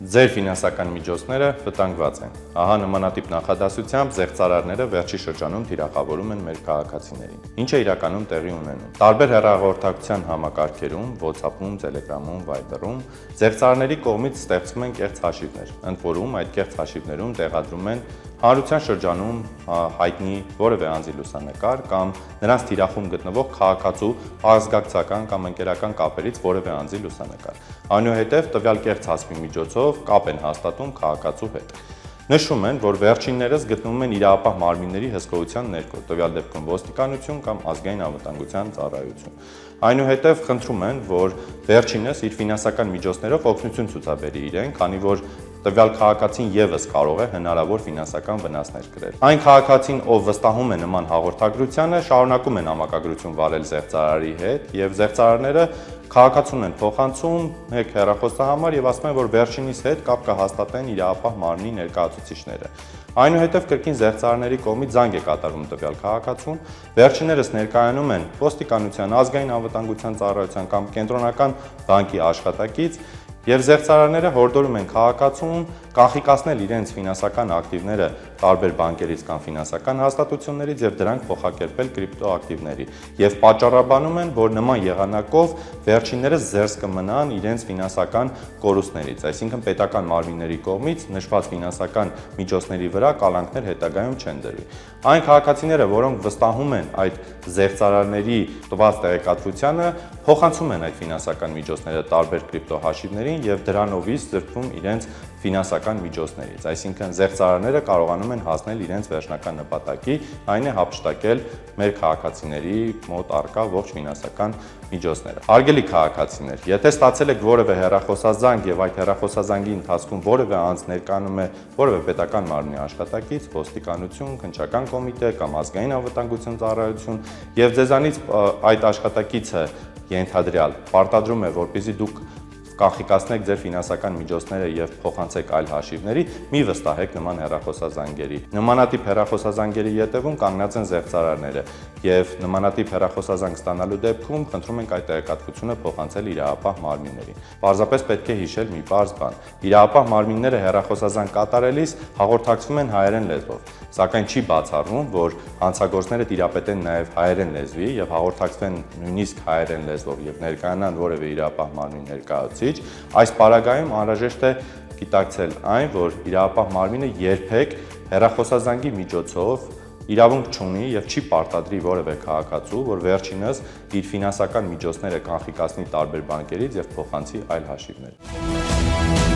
Ձեր ֆինանսական միջոցները վտանգված են։ Ահա նմանատիպ նախադասությամբ զեղծարարները վերջի շրջանում թիրախավորում են մեր քաղաքացիներին։ Ինչ է իրականում տեղի ունենում։ Տարբեր հեռախորհրդակցության համակարգերում, WhatsApp-ում, Telegram-ում, Viber-ում զեղծարարների կողմից ստեղծվում են կեղծ հաշիվներ, ընդ որում այդ կեղծ հաշիվներում տեղադրում են հանրության շրջանում հայտնի որևէ անձի լուսանկար կամ նրանց թիրախում գտնվող քաղաքացու ազգակցական կամ ընկերական կապերից որևէ անձի լուսանկար։ Այնուհետև տվյալ կեղծ հաշվի միջոցով կապ են հաստատում քաղաքացու հետ։ Նշում են, որ վերջիններս գտնվում են իրավապահ մարմինների հսկողության ներքո, տվյալ դեպքում ոստիկանություն կամ ազգային անվտանգության ծառայություն։ Այնուհետև խնդրում են, որ վերջինս իր ֆինանսական միջոցներով օգնություն ցուցաբերի իրեն, քանի որ տվյալ քաղաքացին եւս կարող է հնարավոր ֆինանսական վնասներ կրել։ Այն քաղաքացին, ով վստահում է նման հաղորդագրությանը, շարունակում է նամակագրություն վարել զեղծարարի հետ եւ զեղծարարները քաղաքացուն են փոխանցում մեկ հեռախոսահամար եւ ասում են, որ վերջինիս հետ կապ կհաստատեն իրավապահ մարմնի ներկայացուցիչները։ Այնուհետև կրկին զեղծարարների կողմից զանգ է կատարում տվյալ քաղաքացուն, վերջիններս ներկայանում են ոստիկանության, ազգային անվտանգության ծառայության կամ կենտրոնական բանկի աշխատակից եւ զեղծարարները հորդորում են քաղաքացուն կանխիկացնել իրենց ֆինանսական ակտիվները տարբեր բանկերից կամ ֆինանսական հաստատություններից եւ դրանք փոխակերպել կրիպտո ակտիվների եւ պատճառաբանում են, որ նման եղանակով վերջինները զերծ կմնան իրենց ֆինանսական կորուստներից, այսինքն պետական մարմինների կողմից նշված ֆինանսական միջոցների վրա կալանքներ հետագայում չեն դրվի։ Այն քաղաքացիները, որոնք վստահում են այդ զեղծարարների տված տեղեկատվությանը, փոխանցում են այդ ֆինանսական միջոցները տարբեր կրիպտո հաշիվներին եւ դրանովից զրկվում իրենց ֆինանսական միջոցներից, այսինքն զեղծարարները կարողանում են հասնել իրենց վերջնական նպատակի, այն է հափշտակել մեր քաղաքացիների մոտ առկա ողջ ֆինանսական միջոցները։ Հարգելի քաղաքացիներ, եթե ստացել եք որևէ հեռախոսազանգ եւ այդ հեռախոսազանգի ընթացքում որևէ անձ ներկայանում է որևէ պետական մարմնի աշխատակից, ոստիկանություն, քննչական կոմիտե կամ ազգային անվտանգություն ծառայություն եւ ձեզանից այդ աշխատակիցը ենթադրյալ պարտադրում է, որպեսզի դուք կանխիկացնեք ձեր ֆինանսական միջոցները եւ փոխանցեք այլ հաշիվների, մի վստահեք նման հեռախոսազանգերի։ Նմանատիպ հեռախոսազանգերի ետևում կանգնած են զեղծարարները եւ նմանատիպ հեռախոսազանգ ստանալու դեպքում խնդրում ենք այդ տեղեկատվությունը փոխանցել իրավապահ մարմիններին։ Պարզապես պետք է հիշել մի պարզ բան. իրավապահ մարմինները հեռախոսազանգ կատարելիս հաղորդակցվում են հայերեն լեզվով, սակայն չի բացառվում, որ հանցագործները տիրապետեն նաեւ հայերեն լեզվի եւ հաղորդակցվեն նույնիսկ հայերեն լեզվով եւ ներկայանան որևէ իրավապահ մարմնի ներկայացուցիչ։ Այս պարագայում անհրաժեշտ է գիտակցել այն, որ իրավապահ մարմինը երբեք հեռախոսազանգի միջոցով իրավունք չունի եւ չի պարտադրի որևէ քաղաքացու, որ վերջինս իր ֆինանսական միջոցները կանխիկացնի տարբեր բանկերից եւ փոխանցի այլ հաշիվներ։